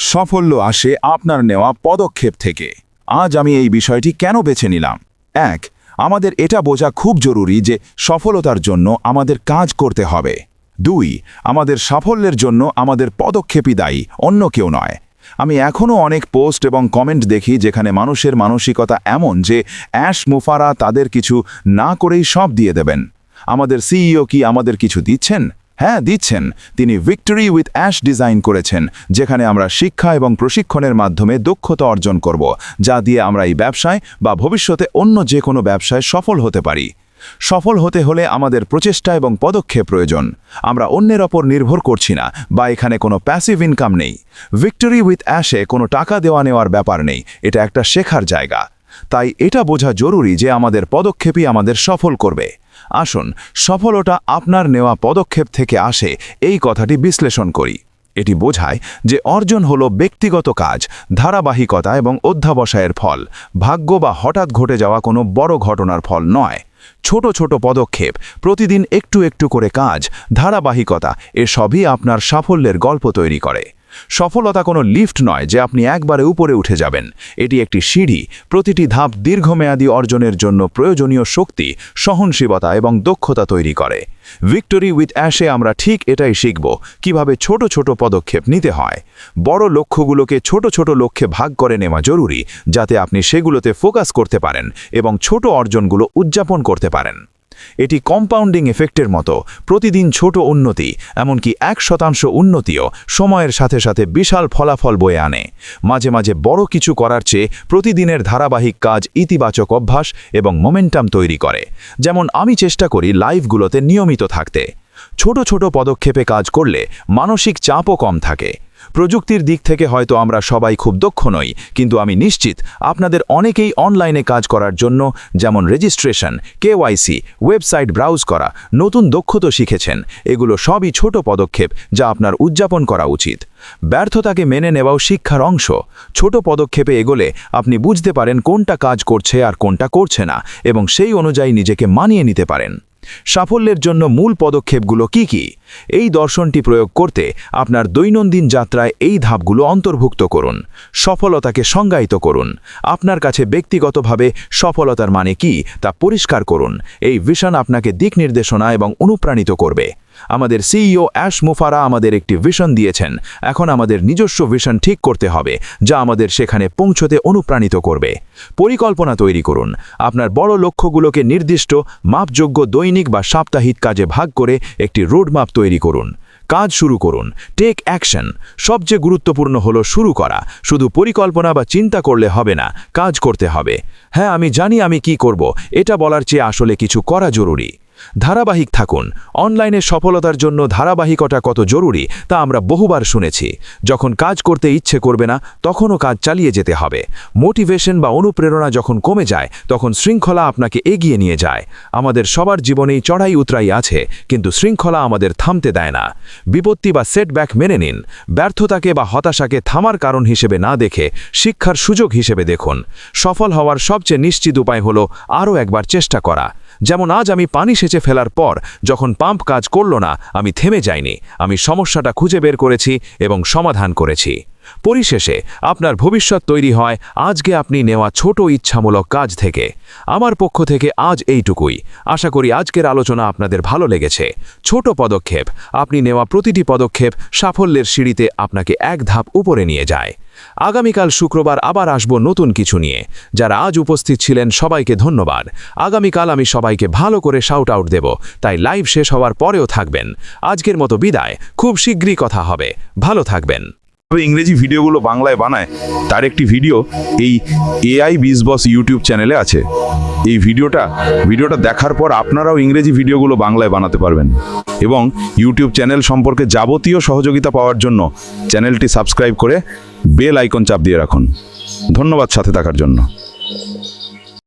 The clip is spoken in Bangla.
সাফল্য আসে আপনার নেওয়া পদক্ষেপ থেকে। আজ আমি এই বিষয়টি কেন বেছে নিলাম। ১. আমাদের এটা বোঝা খুব জরুরি যে সফলতার জন্য আমাদের কাজ করতে হবে। ২. আমাদের সাফল্যের জন্য আমাদের পদক্ষেপই দায়ী, অন্য কেউ নয়। আমি এখনও অনেক পোস্ট এবং কমেন্ট দেখি যেখানে মানুষের মানসিকতা এমন যে অ্যাশ মুফারা তাদের কিছু না করেই সব দিয়ে দেবেন। আমাদের সিইও কি আমাদের কিছু দিচ্ছেন? হ্যাঁ, দিচ্ছেন। তিনি ভিক্টরি উইথ অ্যাশ ডিজাইন করেছেন, যেখানে আমরা শিক্ষা এবং প্রশিক্ষণের মাধ্যমে দক্ষতা অর্জন করব, যা দিয়ে আমরা এই ব্যবসায় বা ভবিষ্যতে অন্য যে কোনো ব্যবসায় সফল হতে পারি। সফল হতে হলে আমাদের প্রচেষ্টা এবং পদক্ষেপ প্রয়োজন। আমরা অন্যের ওপর নির্ভর করছি না, বা এখানে কোনো প্যাসিভ ইনকাম নেই। ভিক্টরি উইথ অ্যাশে কোনো টাকা দেওয়া নেওয়ার ব্যাপার নেই, এটা একটা শেখার জায়গা। তাই এটা বোঝা জরুরি যে আমাদের পদক্ষেপই আমাদের সফল করবে। আসুন সফলতা আপনার নেওয়া পদক্ষেপ থেকে আসে এই কথাটি বিশ্লেষণ করি। এটি বোঝায় যে অর্জন হলো ব্যক্তিগত কাজ, ধারাবাহিকতা এবং অধ্যাবসায়ের ফল, ভাগ্য বা হঠাৎ ঘটে যাওয়া কোনো বড় ঘটনার ফল নয়। ছোট ছোট পদক্ষেপ, প্রতিদিন একটু একটু করে কাজ, ধারাবাহিকতা, এসবই আপনার সাফল্যের গল্প তৈরি করে। সফলতা কোনো লিফট নয় যে আপনি একবারে উপরে উঠে যাবেন। এটি একটি সিঁড়ি। প্রতিটি ধাপ দীর্ঘমেয়াদী অর্জনের জন্য প্রয়োজনীয় শক্তি, সহনশীলতা এবং দক্ষতা তৈরি করে। ভিক্টরি উইথ অ্যাশে আমরা ঠিক এটাই শিখব, কিভাবে ছোট ছোট পদক্ষেপ নিতে হয়। বড় লক্ষ্যগুলোকে ছোট ছোট লক্ষ্যে ভাগ করে নেওয়া জরুরি, যাতে আপনি সেগুলোতে ফোকাস করতে পারেন এবং ছোট অর্জনগুলো উদযাপন করতে পারেন। এটি কম্পাউন্ডিং এফেক্টের মতো। প্রতিদিন ছোট উন্নতি, এমনকি 1% উন্নতিও সময়ের সাথে সাথে বিশাল ফলাফল বয়ে আনে। মাঝে মাঝে বড় কিছু করার চেয়ে প্রতিদিনের ধারাবাহিক কাজ ইতিবাচক অভ্যাস এবং মোমেন্টাম তৈরি করে। যেমন আমি চেষ্টা করি লাইভগুলোতে নিয়মিত থাকতে। ছোট ছোট পদক্ষেপে কাজ করলে মানসিক চাপও কম থাকে। প্রযুক্তির দিক থেকে হয়তো আমরা সবাই খুব দক্ষ নই, কিন্তু আমি নিশ্চিত আপনাদের অনেকেই অনলাইনে কাজ করার জন্য, যেমন রেজিস্ট্রেশন, কেওয়াইসি, ওয়েবসাইট ব্রাউজ করা, নতুন দক্ষতা শিখেছেন। এগুলো সবই ছোট পদক্ষেপ যা আপনার উদযাপন করা উচিত। ব্যর্থতাকে মেনে নেওয়াও শিক্ষার অংশ। ছোট পদক্ষেপে এগোলে আপনি বুঝতে পারেন কোনটা কাজ করছে আর কোনটা করছে না, এবং সেই অনুযায়ী নিজেকে মানিয়ে নিতে পারেন। সাফল্যের জন্য মূল পদক্ষেপগুলো কি কি? এই দর্শনটি প্রয়োগ করতে আপনার দৈনন্দিন যাত্রায় এই ধাপগুলো অন্তর্ভুক্ত করুন। সফলতাকে সংজ্ঞায়িত করুন। আপনার কাছে ব্যক্তিগতভাবে সফলতার মানে কি তা পরিষ্কার করুন। এই ভিশন আপনাকে দিক নির্দেশনা এবং অনুপ্রাণিত করবে। আমাদের সিইও অ্যাশ মুফারা আমাদের একটি ভিশন দিয়েছেন। এখন আমাদের নিজস্ব ভিশন ঠিক করতে হবে, যা আমাদের সেখানে পৌঁছতে অনুপ্রাণিত করবে। পরিকল্পনা তৈরি করুন। আপনার বড় লক্ষ্যগুলোকে নির্দিষ্ট, মাপযোগ্য দৈনিক বা সাপ্তাহিক কাজে ভাগ করে একটি রোডম্যাপ তৈরি করুন। কাজ শুরু করুন। Take action. সবচেয়ে গুরুত্বপূর্ণ হলো শুরু করা। শুধু পরিকল্পনা বা চিন্তা করলে হবে না, কাজ করতে হবে। হ্যাঁ, আমি জানি আমি কি করব, এটা বলার চেয়ে আসলে কিছু করা জরুরি। ধারাবাহিক থাকুন। অনলাইনে সফলতার জন্য ধারাবাহিকতা কত জরুরি তা আমরা বহুবার শুনেছি। যখন কাজ করতে ইচ্ছে করবে না, তখনও কাজ চালিয়ে যেতে হবে। মোটিভেশন বা অনুপ্রেরণা যখন কমে যায়, তখন শৃঙ্খলা আপনাকে এগিয়ে নিয়ে যায়। আমাদের সবার জীবনেই চড়াই উতরাই আছে, কিন্তু শৃঙ্খলা আমাদের থামতে দেয় না। বিপত্তি বা সেটব্যাক মেনে নিন। ব্যর্থতাকে বা হতাশাকে থামার কারণ হিসেবে না দেখে শিক্ষার সুযোগ হিসেবে দেখুন। সফল হওয়ার সবচেয়ে নিশ্চিত উপায় হলো আরও একবার চেষ্টা করা। যেমন আজ আমি পানি সেচে ফেলার পর যখন পাম্প কাজ করল না, আমি থেমে যাইনি। আমি সমস্যাটা খুঁজে বের করেছি এবং সমাধান করেছি। পরিশেষে আপনার ভবিষ্যৎ তৈরি হয় আজকে আপনি নেওয়া ছোট ইচ্ছামূলক কাজ থেকে। আমার পক্ষ থেকে আজ এইটুকুই। আশা করি আজকের আলোচনা আপনাদের ভালো লেগেছে। ছোট পদক্ষেপ, আপনি নেওয়া প্রতিটি পদক্ষেপ সাফল্যের সিঁড়িতে আপনাকে এক ধাপ উপরে নিয়ে যায়। আগামীকাল শুক্রবার আবার আসব নতুন কিছু নিয়ে। যারা আজ উপস্থিত ছিলেন সবাইকে ধন্যবাদ। আগামীকাল আমি সবাইকে ভালো করে শাউট আউট দেব, তাই লাইভ শেষ হওয়ার পরেও থাকবেন। আজকের মতো বিদায়, খুব শীঘ্রই কথা হবে। ভালো থাকবেন। ইংরেজি ভিডিওগুলো বাংলায় বানায় তার একটি ভিডিও এই এআই বিজবস ইউটিউব চ্যানেলে আছে। এই ভিডিওটা দেখার পর আপনারাও ইংরেজি ভিডিওগুলো বাংলায় বানাতে পারবেন, এবং ইউটিউব চ্যানেল সম্পর্কে যাবতীয় সহযোগিতা পাওয়ার জন্য চ্যানেলটি সাবস্ক্রাইব করে বেল আইকন চাপ দিয়ে রাখুন। ধন্যবাদ সাথে থাকার জন্য।